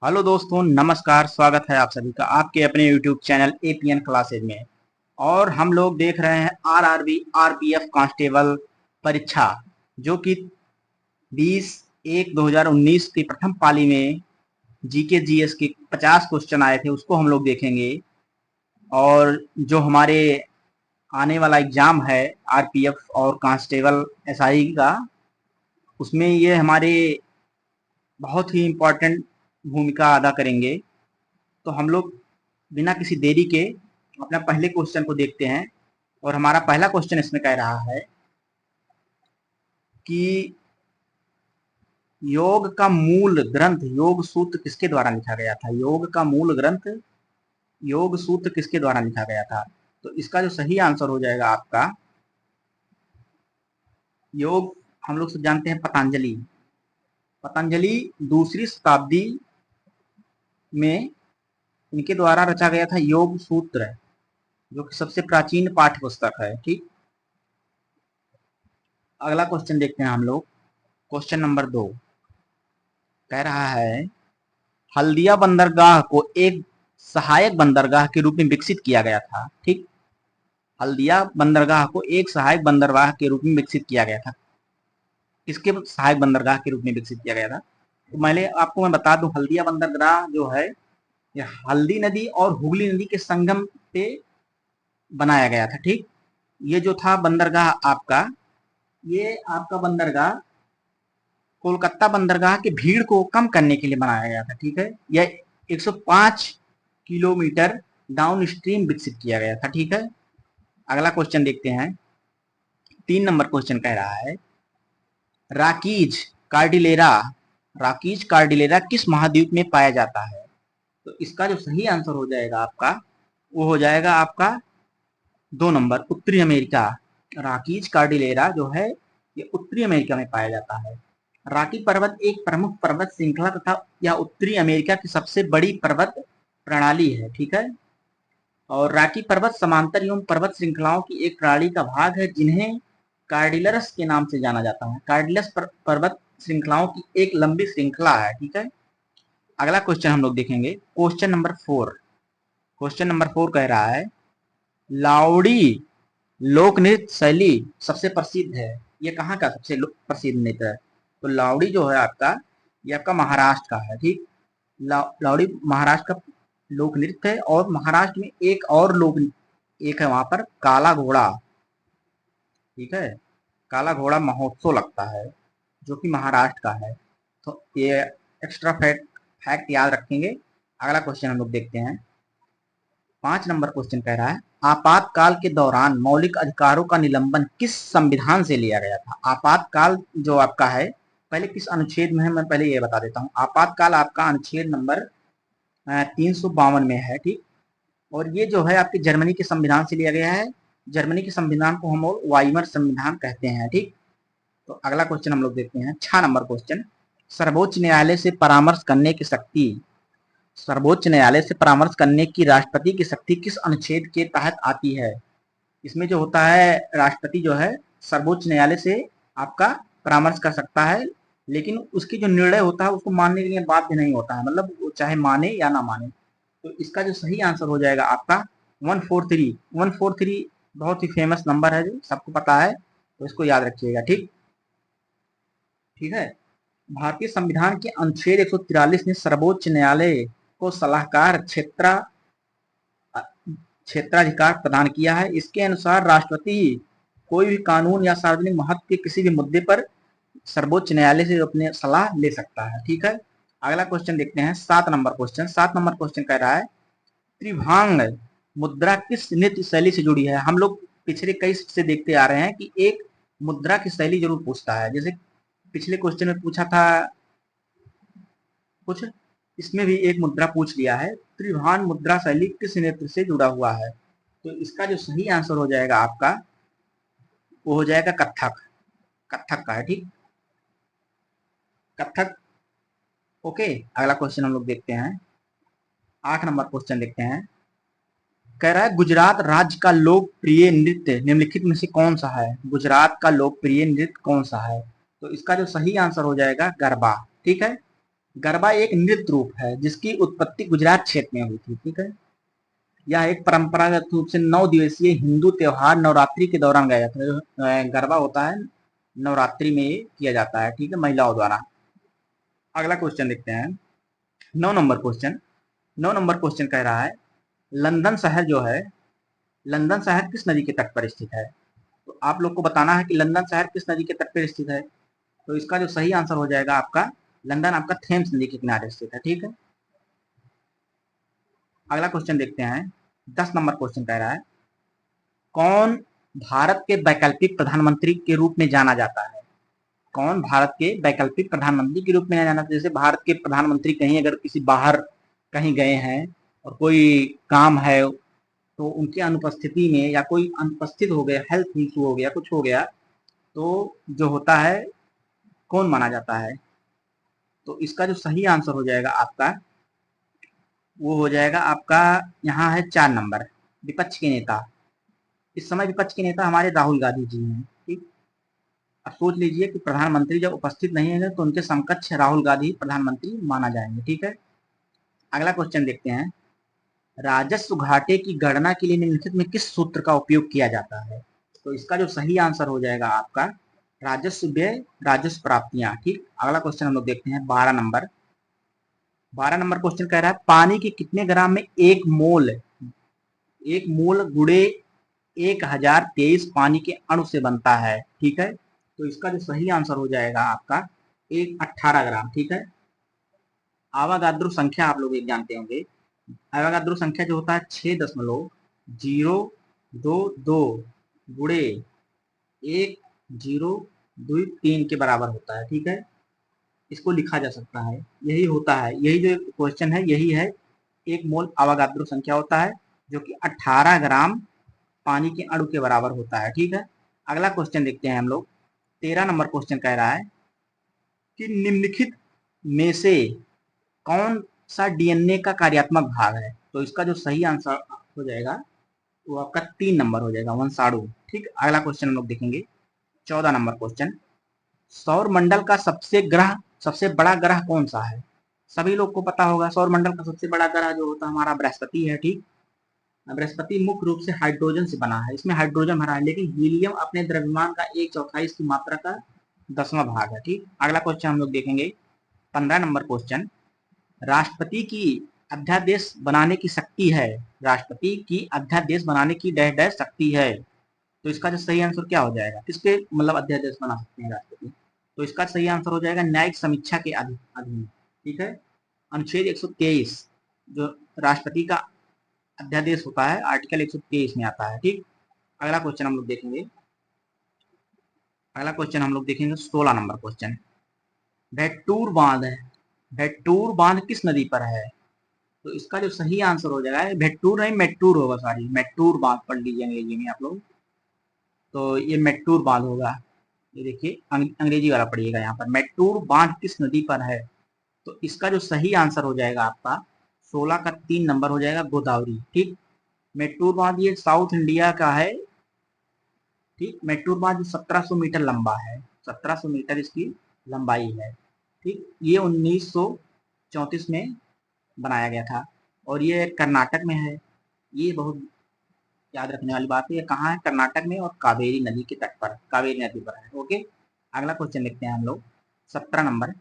Hello दोस्तों, नमस्कार। स्वागत है आप सभी का आपके अपने यूट्यूब चैनल एपीएन क्लासेज में। और हम लोग देख रहे हैं आरआरबी आरपीएफ कांस्टेबल परीक्षा, जो कि 20/1/2019 की प्रथम पाली में जीके जीएस के 50 क्वेश्चन आए थे, उसको हम लोग देखेंगे। और जो हमारे आने वाला एग्जाम है आरपीएफ और कांस्टेबल एसआई का, उसमें ये हमारे बहुत ही इम्पोर्टेंट भूमिका अदा करेंगे। तो हम लोग बिना किसी देरी के अपना पहले क्वेश्चन को देखते हैं। और हमारा पहला क्वेश्चन इसमें कह रहा है कि योग का मूल ग्रंथ योग सूत्र किसके द्वारा लिखा गया था। योग का मूल ग्रंथ योग सूत्र किसके द्वारा लिखा गया था। तो इसका जो सही आंसर हो जाएगा आपका, योग हम लोग सब जानते हैं पतंजलि। पतंजलि दूसरी शताब्दी में इनके द्वारा रचा गया था योग सूत्र, जो कि सबसे प्राचीन पाठ्य पुस्तक है। ठीक, अगला क्वेश्चन देखते हैं हम लोग। क्वेश्चन नंबर 2 कह रहा है, हल्दिया बंदरगाह को एक सहायक बंदरगाह के रूप में विकसित किया गया था। ठीक, हल्दिया बंदरगाह को एक सहायक बंदरगाह के रूप में विकसित किया गया था। किसके सहायक बंदरगाह के रूप में विकसित किया गया था? तो मैं बता दूं, हल्दिया बंदरगाह जो है, ये हल्दी नदी और हुगली नदी के संगम पे बनाया गया था। ठीक, ये जो था बंदरगाह आपका, ये आपका बंदरगाह कोलकाता बंदरगाह की भीड़ को कम करने के लिए बनाया गया था। ठीक है, यह 105 किलोमीटर डाउन स्ट्रीम विकसित किया गया था। ठीक है, अगला क्वेश्चन देखते हैं। 3 नंबर क्वेश्चन कह रहा है, राकीज कार्डिलेरा राकीज कार्डिलेरा किस महाद्वीप में पाया जाता है। तो इसका जो सही आंसर हो जाएगा आपका, वो हो जाएगा आपका 2 नंबर, उत्तरी अमेरिका। राकीज कार्डिलेरा जो है, ये उत्तरी अमेरिका में पाया जाता है। रॉकी पर्वत एक प्रमुख पर्वत श्रृंखला तथा यह उत्तरी अमेरिका की सबसे बड़ी पर्वत प्रणाली है। ठीक है, और रॉकी पर्वत समांतर एवं पर्वत श्रृंखलाओं की एक प्रणाली का भाग है, जिन्हें कार्डिलरस के नाम से जाना जाता है। कार्डिलस पर्वत श्रृंखलाओं की एक लंबी श्रृंखला है। ठीक है, अगला क्वेश्चन हम लोग देखेंगे। क्वेश्चन नंबर 4 कह रहा है, लावड़ी लोक नृत्य शैली सबसे प्रसिद्ध है। ये कहाँ का सबसे प्रसिद्ध नृत्य है? तो लावड़ी जो है आपका, ये आपका महाराष्ट्र का है। ठीक, लावड़ी महाराष्ट्र का लोक नृत्य है। और महाराष्ट्र में एक है वहां पर काला घोड़ा। ठीक है, काला घोड़ा महोत्सव लगता है, जो कि महाराष्ट्र का है। तो ये एक्स्ट्रा फैक्ट याद रखेंगे। अगला क्वेश्चन हम लोग देखते हैं। 5 नंबर क्वेश्चन कह रहा है, आपातकाल के दौरान मौलिक अधिकारों का निलंबन किस संविधान से लिया गया था। आपातकाल जो आपका है, पहले किस अनुच्छेद में है मैं पहले ये बता देता हूँ। आपातकाल आपका अनुच्छेद नंबर 352 में है। ठीक, और ये जो है आपके जर्मनी के संविधान से लिया गया है। जर्मनी के संविधान को हम लोग वाइमर संविधान कहते हैं। ठीक, तो अगला क्वेश्चन हम लोग देखते हैं। 6 नंबर क्वेश्चन, सर्वोच्च न्यायालय से परामर्श करने की शक्ति सर्वोच्च न्यायालय से परामर्श करने की राष्ट्रपति की शक्ति किस अनुच्छेद के तहत आती है। इसमें जो होता है, राष्ट्रपति जो है सर्वोच्च न्यायालय से आपका परामर्श कर सकता है, लेकिन उसकी जो निर्णय होता है उसको मानने के लिए बाध्य नहीं होता है, मतलब वो चाहे माने या ना माने। तो इसका जो सही आंसर हो जाएगा आपका 143। 143 बहुत ही फेमस नंबर है, जो सबको पता है, तो इसको याद रखिएगा। ठीक, ठीक है। भारतीय संविधान के अनुच्छेद 143 ने सर्वोच्च न्यायालय को सलाहकार क्षेत्राधिकार प्रदान किया है। इसके अनुसार राष्ट्रपति कोई भी कानून या सार्वजनिक महत्व के किसी भी मुद्दे पर सर्वोच्च न्यायालय से अपने सलाह ले सकता है। ठीक है, अगला क्वेश्चन देखते हैं। 7 नंबर क्वेश्चन कह रहा है, त्रिभांग मुद्रा किस नृत्य शैली से जुड़ी है। हम लोग पिछले कई से देखते आ रहे हैं कि एक मुद्रा की शैली जरूर पूछता है। जैसे पिछले क्वेश्चन में पूछा था कुछ, इसमें भी एक मुद्रा पूछ लिया है, त्रिभान मुद्रा शैली किस नृत्य से जुड़ा हुआ है। तो इसका जो सही आंसर हो जाएगा आपका, वो हो जाएगा कथक। कथक का है। ठीक, कथक। ओके, अगला क्वेश्चन हम लोग देखते हैं। 8 नंबर क्वेश्चन देखते हैं। कह रहा है, गुजरात राज्य का लोकप्रिय नृत्य निम्नलिखित में से कौन सा है। गुजरात का लोकप्रिय नृत्य कौन सा है। तो इसका जो सही आंसर हो जाएगा गरबा। ठीक है, गरबा एक नृत्य रूप है जिसकी उत्पत्ति गुजरात क्षेत्र में हुई थी। ठीक है, यह एक परंपरागत रूप से 9 दिवसीय हिंदू त्योहार नवरात्रि के दौरान गाया जाता है। गरबा होता है नवरात्रि में किया जाता है, ठीक है, महिलाओं द्वारा। अगला क्वेश्चन देखते हैं, 9 नंबर क्वेश्चन। 9 नंबर क्वेश्चन कह रहा है, लंदन शहर जो है, लंदन शहर किस नदी के तट पर स्थित है? तो आप लोग को बताना है कि लंदन शहर किस नदी के तट पर स्थित है। तो इसका जो सही आंसर हो जाएगा आपका, लंदन आपका थेम्स नदी के किनारे स्थित है। ठीक है, अगला क्वेश्चन देखते हैं, 10 नंबर क्वेश्चन कह रहा है, कौन भारत के वैकल्पिक प्रधानमंत्री के रूप में जाना जाता है? कौन भारत के वैकल्पिक प्रधानमंत्री के रूप में जाना जाता है? जैसे भारत के प्रधानमंत्री कहीं अगर किसी बाहर कहीं गए हैं और कोई काम है, तो उनकी अनुपस्थिति में या कोई अनुपस्थित हो गया, हेल्थ इशू हो गया, कुछ हो गया, तो जो होता है कौन माना जाता है? तो इसका जो सही आंसर हो जाएगा आपका, वो हो जाएगा आपका, यहाँ है 4 नंबर, विपक्ष के नेता। इस समय विपक्ष के नेता हमारे राहुल गांधी जी हैं। ठीक, अब सोच लीजिए कि प्रधानमंत्री जब उपस्थित नहीं है तो उनके समकक्ष राहुल गांधी प्रधानमंत्री माना जाएंगे। ठीक है, अगला क्वेश्चन देखते हैं, राजस्व घाटे की गणना के लिए निम्नलिखित में किस सूत्र का उपयोग किया जाता है? तो इसका जो सही आंसर हो जाएगा आपका, राजस्व व्यय राजस्व प्राप्तियां। ठीक, अगला क्वेश्चन हम लोग देखते हैं, 12 नंबर। 12 नंबर क्वेश्चन कह रहा है, पानी के कितने ग्राम में एक मोल गुड़े 1023 पानी के अणु से बनता है? ठीक है, तो इसका जो सही आंसर हो जाएगा आपका, 18 ग्राम। ठीक है, आवागाद्रो संख्या आप लोग एक जानते होंगे, आवागाद्रो संख्या जो होता है 6.022 गुड़े 1023 के बराबर होता है। ठीक है, इसको लिखा जा सकता है, यही होता है, यही जो क्वेश्चन है यही है, एक मोल आवागाद्रो संख्या होता है जो कि 18 ग्राम पानी के अणु के बराबर होता है। ठीक है, अगला क्वेश्चन देखते हैं हम लोग, 13 नंबर क्वेश्चन कह रहा है कि निम्नलिखित में से कौन सा डीएनए का कार्यात्मक भाग है? तो इसका जो सही आंसर हो जाएगा वो आपका 3 नंबर हो जाएगा, वंशाणु। ठीक, अगला क्वेश्चन हम लोग देखेंगे, 14 नंबर क्वेश्चन, सौर मंडल का सबसे बड़ा ग्रह कौन सा है? सभी लोग को पता होगा, सौर मंडल का सबसे बड़ा ग्रह जो होता है हमारा बृहस्पति है। ठीक, बृहस्पति मुख्य रूप से हाइड्रोजन से बना है, इसमें हाइड्रोजन भरा है, लेकिन हीलियम अपने द्रव्यमान का 1/4 की मात्रा का 10वां भाग है। ठीक, अगला क्वेश्चन हम लोग देखेंगे, 15 नंबर क्वेश्चन, राष्ट्रपति की अध्यादेश बनाने की शक्ति है, राष्ट्रपति की अध्यादेश बनाने की डैश डैश शक्ति है। तो इसका जो सही आंसर क्या हो जाएगा, किसके मतलब अध्यादेश बना सकते हैं राष्ट्रपति? तो इसका सही आंसर हो जाएगा न्यायिक समीक्षा के अधीन। ठीक है, अनुच्छेद 123 जो राष्ट्रपति का अध्यादेश होता है, आर्टिकल 123 में आता है। ठीक, अगला क्वेश्चन हम लोग देखेंगे, 16 नंबर क्वेश्चन, भेट्टूर बांध है, भेट्टूर बांध किस नदी पर है? तो इसका जो सही आंसर हो जाएगा, भेट्टूर नहीं मेट्टूर होगा, सॉरी, मेट्टूर बांध पढ़ लीजिए अंग्रेजी में आप लोग, तो ये मेट्टूर बांध होगा। ये देखिए अंग्रेजी वाला पढ़िएगा, यहाँ पर मेट्टूर बांध किस नदी पर है? तो इसका जो सही आंसर हो जाएगा आपका, 16 का 3 नंबर हो जाएगा, गोदावरी। ठीक, मेट्टूर बांध ये साउथ इंडिया का है। ठीक, मेट्टूर बांध 1700 मीटर लंबा है, 1700 मीटर इसकी लंबाई है। ठीक, ये 1934 में बनाया गया था और ये कर्नाटक में है। ये बहुत याद रखने वाली बात है, ये कहाँ है? कर्नाटक में और कावेरी नदी के तट पर, कावेरी नदी पर है। ओके, अगला क्वेश्चन देखते हैं हम लोग, 17 नंबर,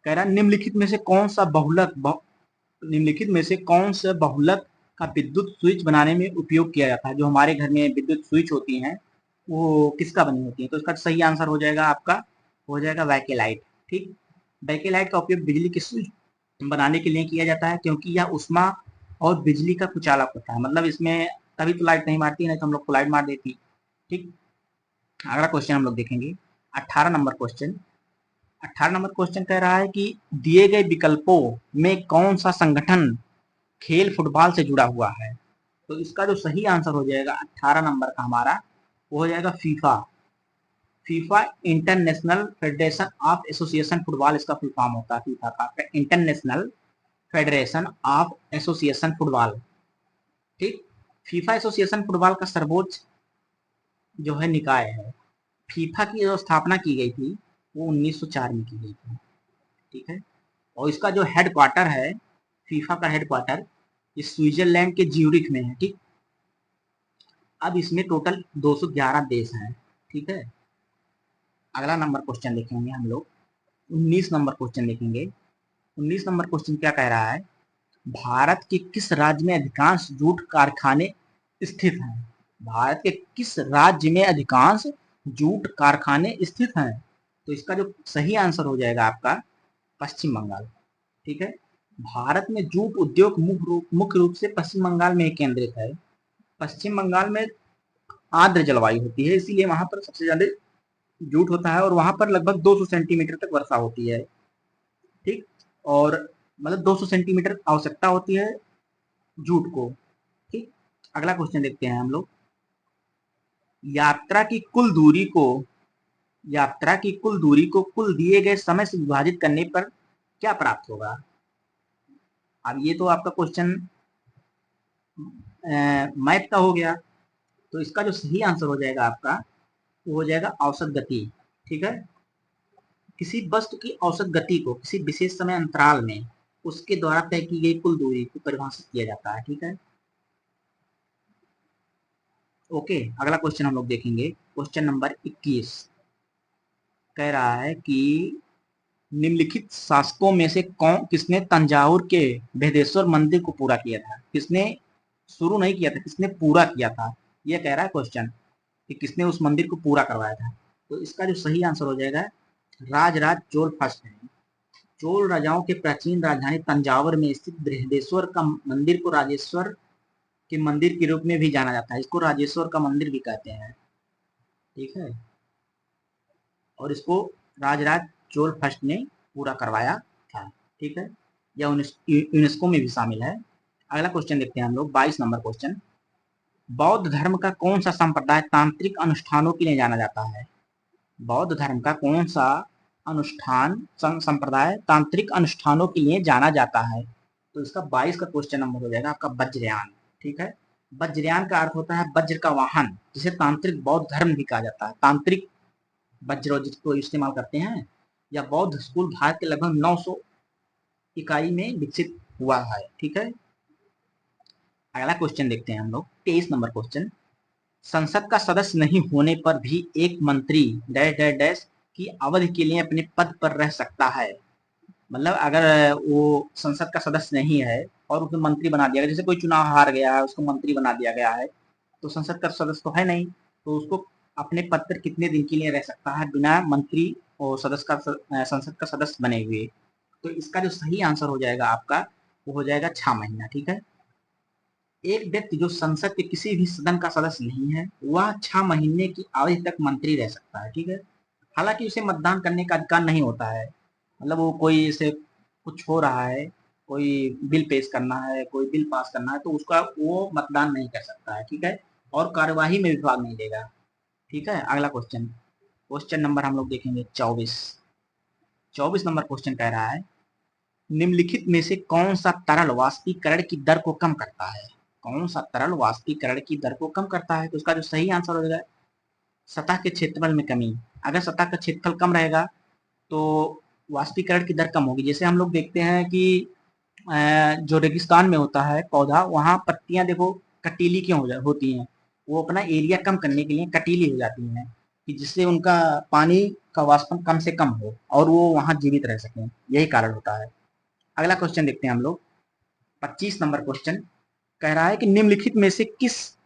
कह रहा है निम्नलिखित में से कौन सा बहुलक का विद्युत स्विच बनाने में उपयोग किया जाता है? जो हमारे घर में विद्युत स्विच होती हैं वो किसका बनी होती है? तो इसका सही आंसर हो जाएगा आपका, हो जाएगा बैकेलाइट। ठीक, बैकेलाइट का उपयोग बिजली के स्विच बनाने के लिए किया जाता है, क्योंकि यह ऊष्मा और बिजली का कुचालक होता है, मतलब इसमें तभी तो लाइट नहीं मारती, नहीं तो हम लोग को लाइट मार देती। ठीक, अगला क्वेश्चन हम लोग देखेंगे, 18 नंबर क्वेश्चन। 18 नंबर क्वेश्चन कह रहा है कि दिए गए विकल्पों में कौन सा संगठन खेल फुटबॉल से जुड़ा हुआ है? तो इसका जो सही आंसर हो जाएगा 18 नंबर का हमारा, वो हो जाएगा FIFA. FIFA international federation of association football इसका फुल फॉर्म होता है, फीफा का international federation of association football. ठीक, फीफा एसोसिएशन फुटबॉल का सर्वोच्च जो है निकाय है। फीफा की जो स्थापना की गई थी वो 1904 में की गई थी। ठीक है, और इसका जो हेडक्वार्टर है, फीफा का हेडक्वार्टर, ये स्विट्जरलैंड के ज्यूरिख में है। ठीक, अब इसमें टोटल 211 देश हैं। ठीक है, अगला नंबर क्वेश्चन देखेंगे हम लोग, 19 नंबर क्वेश्चन देखेंगे। 19 नंबर क्वेश्चन क्या कह रहा है, भारत के किस राज्य में अधिकांश जूट कारखाने स्थित हैं? भारत के किस राज्य में अधिकांश जूट कारखाने स्थित हैं? तो इसका जो सही आंसर हो जाएगा आपका पश्चिम बंगाल। ठीक है, भारत में जूट उद्योग मुख्य रूप से पश्चिम बंगाल में ही केंद्रित है। पश्चिम बंगाल में आर्द्र जलवायु होती है, इसीलिए वहां पर सबसे ज्यादा जूट होता है और वहां पर लगभग 200 सेंटीमीटर तक वर्षा होती है। ठीक, और मतलब 200 सेंटीमीटर आवश्यकता होती है जूट को। ठीक, अगला क्वेश्चन देखते हैं हम लोग, यात्रा की कुल दूरी को कुल दिए गए समय से विभाजित करने पर क्या प्राप्त होगा? अब ये तो आपका क्वेश्चन मैथ का हो गया, तो इसका जो सही आंसर हो जाएगा आपका, वो हो जाएगा औसत गति। ठीक है, किसी वस्तु की औसत गति को किसी विशेष समय अंतराल में उसके द्वारा तय की गई कुल दूरी को परिभाषित किया जाता है। ठीक है, ओके, अगला क्वेश्चन हम लोग देखेंगे, क्वेश्चन नंबर 21 कह रहा है कि निम्नलिखित शासकों में से कौन किसने तंजावुर के बृहदेश्वर मंदिर को पूरा किया था? किसने शुरू नहीं किया था, किसने पूरा किया था, यह कह रहा है क्वेश्चन कि किसने उस मंदिर को पूरा करवाया था। तो इसका जो सही आंसर हो जाएगा राजराज चोल फर्स्ट है। चोल राजाओं के प्राचीन राजधानी तंजावर में स्थित बृहदेश्वर का मंदिर को राजेश्वर के मंदिर के रूप में भी जाना जाता है, इसको राजेश्वर का मंदिर भी कहते हैं। ठीक है, और इसको राजराज चोल फर्स्ट ने पूरा करवाया था। ठीक है, यह यूनेस्को में भी शामिल है। अगला क्वेश्चन देखते हैं हम लोग, 22 नंबर क्वेश्चन, बौद्ध धर्म का कौन सा संप्रदाय तांत्रिक अनुष्ठानों के लिए जाना जाता है? बौद्ध धर्म का कौन सा अनुष्ठान संप्रदाय तांत्रिक अनुष्ठानों के लिए जाना जाता है? तो इसका 22 का क्वेश्चन नंबर हो जाएगा आपका वज्रयान। ठीक है, वज्रयान का अर्थ होता है वज्र का वाहन, जिसे तांत्रिक बौद्ध धर्म भी कहा जाता है। तांत्रिक वज्र जिसको इस्तेमाल करते हैं, या बौद्ध स्कूल भारत के लगभग 900 इकाई में विकसित हुआ है। ठीक है, अगला क्वेश्चन देखते हैं हम लोग, 23 नंबर क्वेश्चन, संसद का सदस्य नहीं होने पर भी एक मंत्री डैश डैश डैश की अवधि के लिए अपने पद पर रह सकता है। मतलब अगर वो संसद का सदस्य नहीं है और उसे मंत्री बना दिया गया, जैसे कोई चुनाव हार गया है उसको मंत्री बना दिया गया है, तो संसद का सदस्य तो है नहीं, तो उसको अपने पद पर कितने दिन के लिए रह सकता है बिना मंत्री और संसद का सदस्य बने हुए? तो इसका जो सही आंसर हो जाएगा आपका, वो हो जाएगा 6 महीना। ठीक है, एक व्यक्ति जो संसद के किसी भी सदन का सदस्य नहीं है, वह 6 महीने की अवधि तक मंत्री रह सकता है। ठीक है, हालांकि उसे मतदान करने का अधिकार नहीं होता है, मतलब वो कोई से कुछ हो रहा है, कोई बिल पेश करना है, कोई बिल पास करना है, तो उसका वो मतदान नहीं कर सकता है। ठीक है, और कार्यवाही में भी भाग नहीं लेगा। ठीक है, अगला क्वेश्चन, क्वेश्चन नंबर हम लोग देखेंगे 24। 24 नंबर क्वेश्चन कह रहा है, निम्नलिखित में से कौन सा तरल वाष्पीकरण की दर को कम करता है? कौन सा तरल वाष्पीकरण की दर को कम करता है? तो उसका जो सही आंसर हो जाएगा सतह के क्षेत्रफल में कमी। अगर सतह का क्षेत्रफल कम रहेगा तो वाष्पीकरण की दर कम होगी। जैसे हम लोग देखते हैं कि जो रेगिस्तान में होता है पौधा, वहां पत्तियां देखो कटीली क्यों होती हैं, वो अपना एरिया कम करने के लिए कटीली हो जाती हैं, कि जिससे उनका पानी का वाष्पन कम से कम हो और वो वहां जीवित रह सकें, यही कारण होता है। अगला क्वेश्चन देखते हैं हम लोग, 25 नंबर क्वेश्चन कह रहा है कि निम्नलिखित में से किस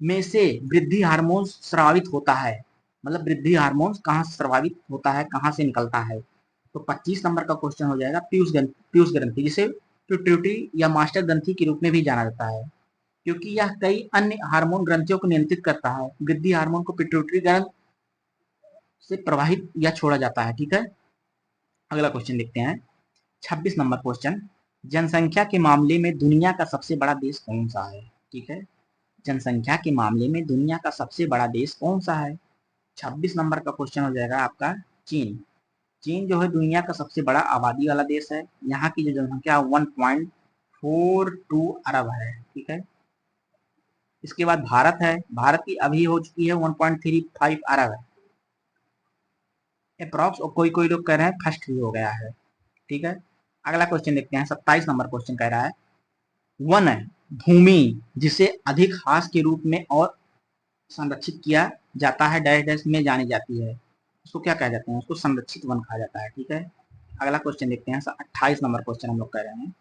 में से वृद्धि हार्मोन स्रावित होता है? मतलब वृद्धि हार्मोन कहाँ से स्रावित होता है, कहाँ से निकलता है? तो 25 नंबर का क्वेश्चन हो जाएगा पीयूष ग्रंथि, जिसे पिट्यूटरी या मास्टर ग्रंथि के रूप में भी जाना जाता है, क्योंकि यह कई अन्य हार्मोन ग्रंथियों को नियंत्रित करता है। वृद्धि हार्मोन को पिट्यूटरी ग्रंथ से प्रवाहित या छोड़ा जाता है। ठीक है, अगला क्वेश्चन देखते हैं, 26 नंबर क्वेश्चन, जनसंख्या के मामले में दुनिया का सबसे बड़ा देश कौन सा है? ठीक है, जनसंख्या के मामले में दुनिया का सबसे बड़ा देश कौन सा है? 26 नंबर का क्वेश्चन हो जाएगा आपका चीन। चीन जो है दुनिया का सबसे बड़ा आबादी वाला देश है, यहाँ की जो जनसंख्या 1.42 अरब है। ठीक है, इसके बाद भारत है, भारत की अभी हो चुकी है 1.35 अरब है अप्रॉक्स, और कोई कोई लोग कह रहे हैं फर्स्ट भी हो गया है। ठीक है, अगला क्वेश्चन देखते हैं, 27 नंबर क्वेश्चन कह रहा है, वन भूमि जिसे अधिक हास के रूप में और संरक्षित किया जाता है डैश डैश में जानी जाती है, उसको क्या कहा जाता है? उसको संरक्षित वन कहा जाता है। ठीक है, अगला क्वेश्चन देखते हैं, 28 नंबर क्वेश्चन हम लोग कह रहे हैं,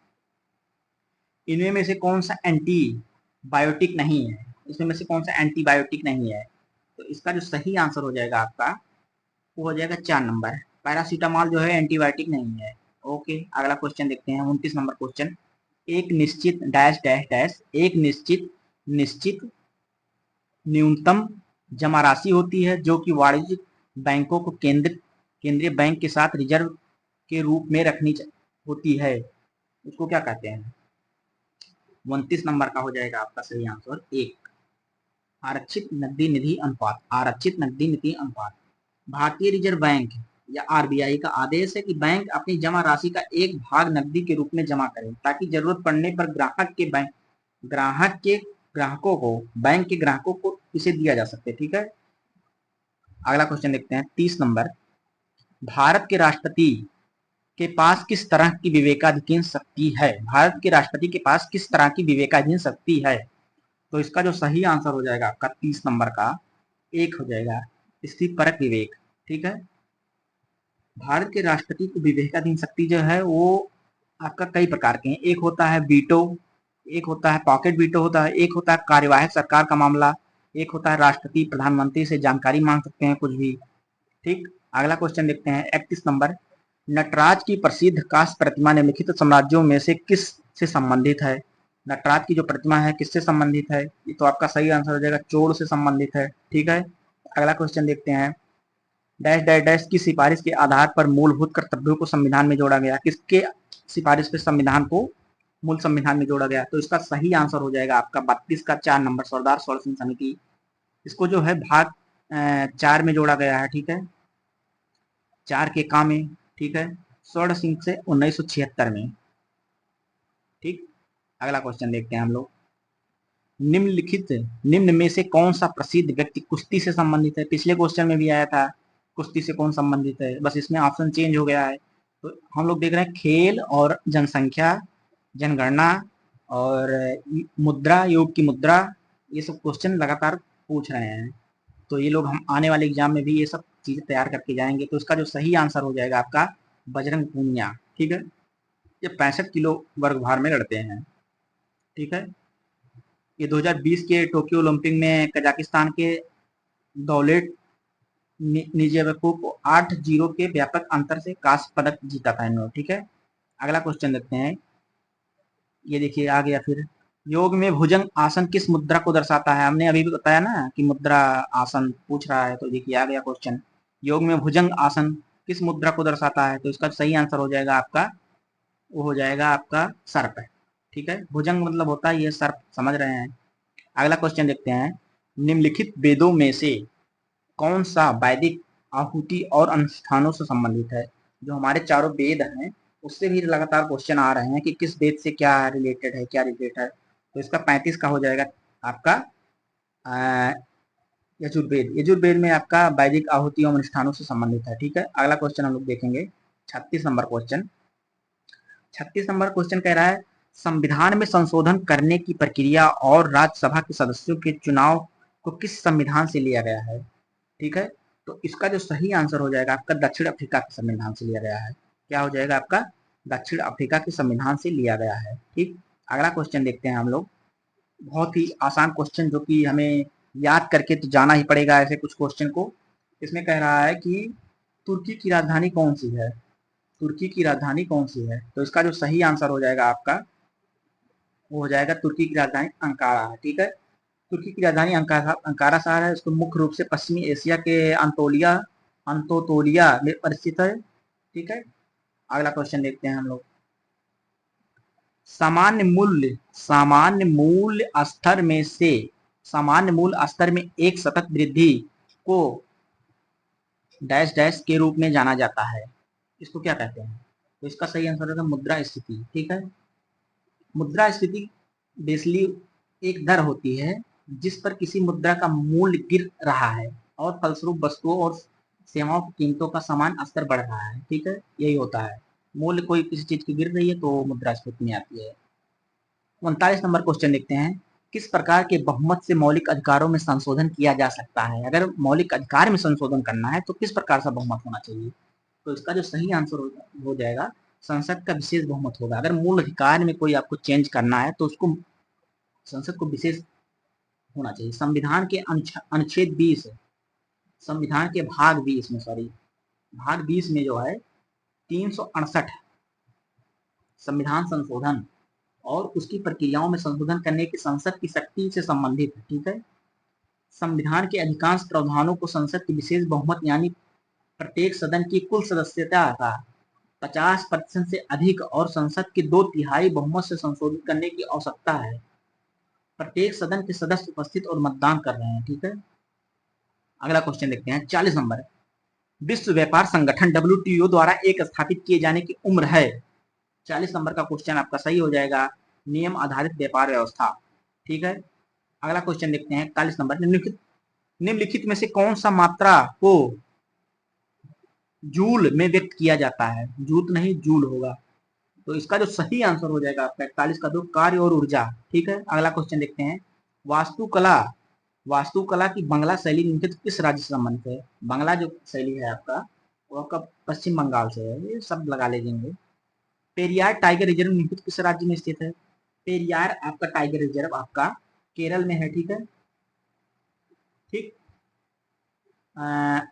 इनमें में से कौन सा एंटी बायोटिक नहीं है? इसमें में से कौन सा एंटीबायोटिक नहीं है? तो इसका जो सही आंसर हो जाएगा आपका, वो हो जाएगा 4 नंबर, पैरासीटामॉल जो है एंटीबायोटिक नहीं है। ओके, अगला क्वेश्चन देखते हैं, 29 नंबर क्वेश्चन, एक निश्चित डैश डैश डैश एक निश्चित निश्चित न्यूनतम जमा राशि होती है जो कि वाणिज्यिक बैंकों को केंद्रीय बैंक के साथ रिजर्व के रूप में रखनी होती है, उसको क्या कहते हैं? 29 नंबर का हो जाएगा आपका सही आंसर एक, आरक्षित नकदी निधि अनुपात। आरक्षित नकदी निधि अनुपात भारतीय रिजर्व बैंक या आरबीआई का आदेश है कि बैंक अपनी जमा राशि का एक भाग नकदी के रूप में जमा करें ताकि जरूरत पड़ने पर ग्राहकों को बैंक के ग्राहकों को इसे दिया जा सके। ठीक है, अगला क्वेश्चन देखते हैं, 30 नंबर, भारत के राष्ट्रपति के पास किस तरह की विवेकाधीन शक्ति है? भारत के राष्ट्रपति के पास किस तरह की विवेकाधीन शक्ति है? तो इसका जो सही आंसर हो जाएगा आपका 30 नंबर का एक हो जाएगा, स्थिति परक विवेक। ठीक है, भारत के राष्ट्रपति को विवेकाधीन शक्ति जो है वो आपका कई प्रकार के हैं, एक होता है वीटो, एक होता है पॉकेट वीटो होता है, एक होता है कार्यवाहक सरकार का मामला, एक होता है राष्ट्रपति प्रधानमंत्री से जानकारी मांग सकते हैं कुछ भी। ठीक, अगला क्वेश्चन देखते हैं, 31 नंबर, नटराज की प्रसिद्ध कांस्य प्रतिमा निम्नलिखित साम्राज्यों में से किस से संबंधित है? नटराज की जो प्रतिमा है किससे संबंधित है? ये तो आपका सही आंसर हो जाएगा चोल से संबंधित है। ठीक है, अगला क्वेश्चन देखते हैं, डैश डैश डैश की सिफारिश के आधार पर मूलभूत कर्तव्यों को संविधान में जोड़ा गया, किसके सिफारिश पे संविधान को मूल संविधान में जोड़ा गया? तो इसका सही आंसर हो जाएगा आपका 32 का 4 नंबर, सरदार स्वर्ण सिंह समिति। इसको जो है भाग 4 में जोड़ा गया है। ठीक है, 4 के काम में। ठीक है, स्वर्ण सिंह से 1976 में। ठीक, अगला क्वेश्चन देखते हैं हम लोग, निम्न में से कौन सा प्रसिद्ध व्यक्ति कुश्ती से संबंधित है? पिछले क्वेश्चन में भी आया था कुश्ती से कौन संबंधित है, बस इसमें ऑप्शन चेंज हो गया है। तो हम लोग देख रहे हैं खेल और जनसंख्या, जनगणना और मुद्रा, योग की मुद्रा, ये सब क्वेश्चन लगातार पूछ रहे हैं, तो ये लोग हम आने वाले एग्जाम में भी ये सब चीजें तैयार करके जाएंगे। तो इसका जो सही आंसर हो जाएगा आपका बजरंग पूनिया। ठीक है, ये 65 किलो वर्ग भार में लड़ते हैं। ठीक है, ये 2020 के टोक्यो ओलंपिक में कजाकिस्तान के दौलेट निजेबेकोव को 8-0 के व्यापक अंतर से कांस्य पदक जीता था इन्होंने। ठीक है, अगला क्वेश्चन देखते हैं, ये देखिए आ गया फिर, योग में भुजंग आसन किस मुद्रा को दर्शाता है? हमने अभी भी बताया ना कि मुद्रा आसन पूछ रहा है, तो देखिए आ गया क्वेश्चन, योग में भुजंग आसन किस मुद्रा को दर्शाता है? तो इसका सही आंसर हो जाएगा आपका, वो हो जाएगा आपका सर्प। ठीक है, भुजंग मतलब होता है ये सर्प, समझ रहे हैं। अगला क्वेश्चन देखते हैं, निम्नलिखित वेदों में से कौन सा वैदिक आहुति और अनुष्ठानों से संबंधित है? जो हमारे चारों वेद हैं उससे भी लगातार क्वेश्चन आ रहे हैं कि किस वेद से क्या रिलेटेड है, क्या रिलेटेड है। तो इसका 35 का हो जाएगा आपका यजुर्वेद। यजुर्वेद में आपका वैदिक आहुति और अनुष्ठानों से संबंधित है। ठीक है, अगला क्वेश्चन हम लोग देखेंगे, 36 नंबर क्वेश्चन। 36 नंबर क्वेश्चन कह रहा है, संविधान में संशोधन करने की प्रक्रिया और राज्यसभा के सदस्यों के चुनाव को किस संविधान से लिया गया है? ठीक है, तो इसका जो सही आंसर हो जाएगा आपका दक्षिण अफ्रीका के संविधान से लिया गया है। क्या हो जाएगा आपका? दक्षिण अफ्रीका के संविधान से लिया गया है। ठीक, अगला क्वेश्चन देखते हैं हम लोग, बहुत ही आसान क्वेश्चन जो कि हमें याद करके तो जाना ही पड़ेगा ऐसे कुछ क्वेश्चन को। इसमें कह रहा है कि तुर्की की राजधानी कौन सी है? तुर्की की राजधानी कौन सी है? तो इसका जो सही आंसर हो जाएगा आपका, वो हो जाएगा तुर्की की राजधानी अंकारा है। ठीक है, तुर्की की राजधानी अंकारा शहर है, इसको मुख्य रूप से पश्चिमी एशिया के अंतोतोलिया में स्थित है। ठीक है, अगला क्वेश्चन देखते हैं हम लोग, सामान्य मूल स्तर में एक सतत वृद्धि को डैश डैश के रूप में जाना जाता है, इसको क्या कहते हैं? तो इसका सही आंसर होगा मुद्रा स्फीति। ठीक है, मुद्रा स्फीति बेसिकली एक दर होती है जिस पर किसी मुद्रा का मूल्य गिर रहा है और फलस्वरूप वस्तुओं और सेवाओं की कीमतों का समान स्तर बढ़ रहा है। ठीक है, यही होता है। मूल्य कोई किसी चीज की गिर रही है तो मुद्रास्फीति में आती है। 39 नंबर क्वेश्चन देखते हैं, किस प्रकार के बहुमत से मौलिक अधिकारों में संशोधन किया जा सकता है? अगर मौलिक अधिकार में संशोधन करना है तो किस प्रकार का बहुमत होना चाहिए? तो इसका जो सही आंसर हो जाएगा संसद का विशेष बहुमत होगा। अगर मूल अधिकार में कोई आपको चेंज करना है तो उसको संसद को विशेष होना चाहिए। संविधान के अनुच्छेद 20, संविधान के भाग 20 में, सॉरी भाग 20 में जो है 368 संविधान संशोधन और उसकी प्रक्रियाओं में संशोधन करने की संसद की शक्ति से संबंधित है। ठीक है, संविधान के अधिकांश प्रावधानों को संसद की विशेष बहुमत यानी प्रत्येक सदन की कुल सदस्यता का 50% से अधिक और संसद के 2/3 बहुमत से संशोधित करने की आवश्यकता है। प्रत्येक सदन के सदस्य उपस्थित और मतदान कर रहे हैं। ठीक है, अगला क्वेश्चन देखते हैं 40 नंबर, विश्व व्यापार संगठन WTO द्वारा एक स्थापित किए जाने की उम्र है। 40 नंबर का क्वेश्चन आपका सही हो जाएगा, नियम आधारित व्यापार व्यवस्था। ठीक है, अगला क्वेश्चन देखते हैं 41 नंबर, निम्नलिखित में से कौन सा मात्रा को जूल में व्यक्त किया जाता है? जूत नहीं जूल होगा। तो इसका जो सही आंसर हो जाएगा आपका 41 का 2, कार्य और ऊर्जा। ठीक है, अगला क्वेश्चन देखते हैं, वास्तुकला, वास्तुकला की बंगला शैली निम्नलिखित किस राज्य से संबंधित है? बंगला जो शैली है आपका वो आपका पश्चिम बंगाल से है, ये सब लगा लीजिए। पेरियार टाइगर रिजर्व निम्नलिखित किस राज्य में स्थित है? पेरियार आपका टाइगर रिजर्व आपका केरल में है। ठीक है, ठीक।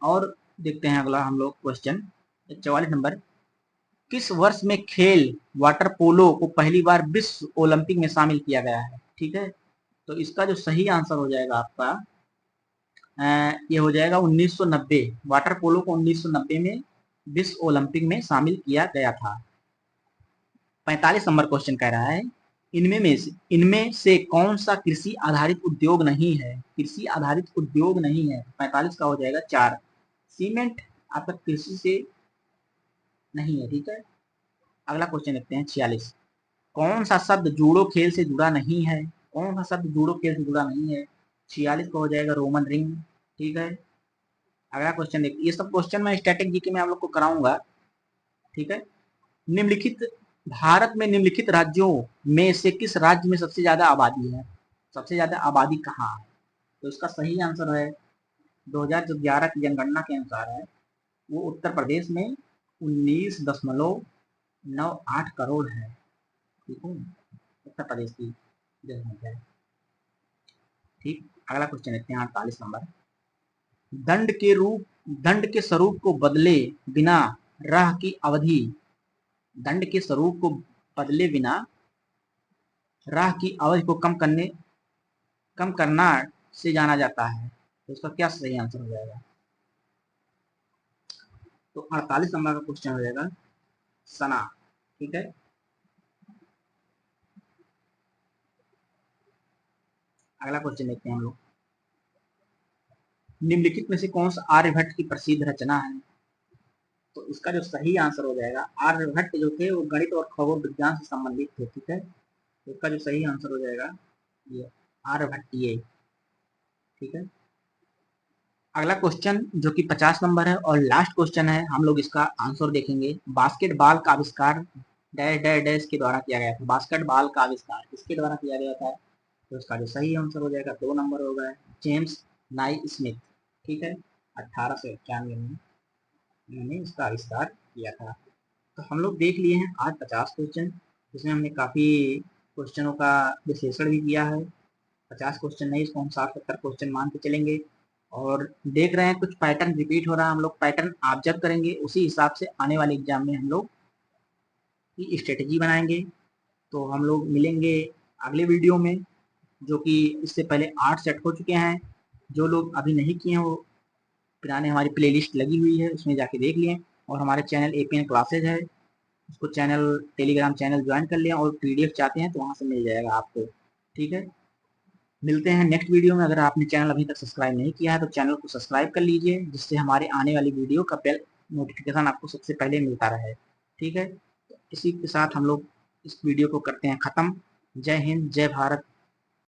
और देखते हैं अगला हम लोग क्वेश्चन 44 नंबर, किस वर्ष में खेल वाटर पोलो को पहली बार विश्व ओलंपिक में शामिल किया गया है? ठीक है, तो इसका जो सही आंसर हो जाएगा आपका ये हो जाएगा 1990। वाटर पोलो को 1990 में विश्व ओलंपिक में शामिल किया गया था। 45 नंबर क्वेश्चन कह रहा है, इनमें से कौन सा कृषि आधारित उद्योग नहीं है? कृषि आधारित उद्योग नहीं है। 45 का हो जाएगा 4, सीमेंट आपका कृषि से नहीं है। ठीक है, अगला क्वेश्चन देखते हैं 46, कौन सा शब्द जूडो खेल से जुड़ा नहीं है? कौन सा शब्द जूडो खेल से जुड़ा नहीं है? 46 का हो जाएगा रोमन रिंग। ठीक है, अगला क्वेश्चन देखिए, ये सब क्वेश्चन मैं स्टैटिक जीके में आप लोग को कराऊंगा। ठीक है, निम्नलिखित भारत में निम्नलिखित राज्यों में से किस राज्य में सबसे ज्यादा आबादी है? सबसे ज्यादा आबादी कहाँ है? तो इसका सही आंसर है 2011 की जनगणना के अनुसार है वो उत्तर प्रदेश में 19.98 करोड़ है। ठीक है, उत्तर प्रदेश की जनसंख्या है। ठीक, अगला क्वेश्चन देखते हैं 48 नंबर, दंड के स्वरूप को बदले बिना राह की अवधि, दंड के स्वरूप को बदले बिना राह की अवधि को कम करना से जाना जाता है। तो इसका क्या सही आंसर हो जाएगा? तो 48 नंबर का क्वेश्चन हो जाएगा सना। ठीक है, अगला क्वेश्चन देखते हैं हम लोग, निम्नलिखित में से कौन सा आर्यभट्ट की प्रसिद्ध रचना है? तो इसका जो सही आंसर हो जाएगा, आर्यभट्ट जो थे वो गणित और खगोल विज्ञान से संबंधित थे। ठीक है, तो इसका जो सही आंसर हो जाएगा ये आर्यभट्टीय। ठीक है, अगला क्वेश्चन जो कि 50 नंबर है और लास्ट क्वेश्चन है, हम लोग इसका आंसर देखेंगे, बास्केटबॉल का आविष्कार डैश डैश डैश के द्वारा किया गया था। बास्केटबॉल का आविष्कार किसके द्वारा किया गया था? तो इसका जो सही आंसर हो जाएगा 2 नंबर होगा, जेम्स नाई स्मिथ। ठीक है, 1891 में उन्होंने इसका आविष्कार किया था। तो हम लोग देख लिए हैं आज 50 क्वेश्चन, जिसमें हमने काफ़ी क्वेश्चनों का विश्लेषण भी किया है। 50 क्वेश्चन नहीं, इसको हम 60-70 क्वेश्चन मान के चलेंगे। और देख रहे हैं कुछ पैटर्न रिपीट हो रहा है, हम लोग पैटर्न ऑब्जर्व करेंगे, उसी हिसाब से आने वाले एग्जाम में हम लोग की स्ट्रेटेजी बनाएंगे। तो हम लोग मिलेंगे अगले वीडियो में, जो कि इससे पहले 8 सेट हो चुके हैं। जो लोग अभी नहीं किए हैं वो पुराने हमारी प्लेलिस्ट लगी हुई है, उसमें जाके देख लिए। और हमारे चैनल APN क्लासेज है, उसको चैनल टेलीग्राम चैनल ज्वाइन कर लिया, और PDF चाहते हैं तो वहाँ से मिल जाएगा आपको। ठीक है, मिलते हैं नेक्स्ट वीडियो में। अगर आपने चैनल अभी तक सब्सक्राइब नहीं किया है तो चैनल को सब्सक्राइब कर लीजिए, जिससे हमारे आने वाली वीडियो का बेल नोटिफिकेशन आपको सबसे पहले मिलता रहे। ठीक है, इसी के साथ हम लोग इस वीडियो को करते हैं ख़त्म। जय हिंद, जय भारत।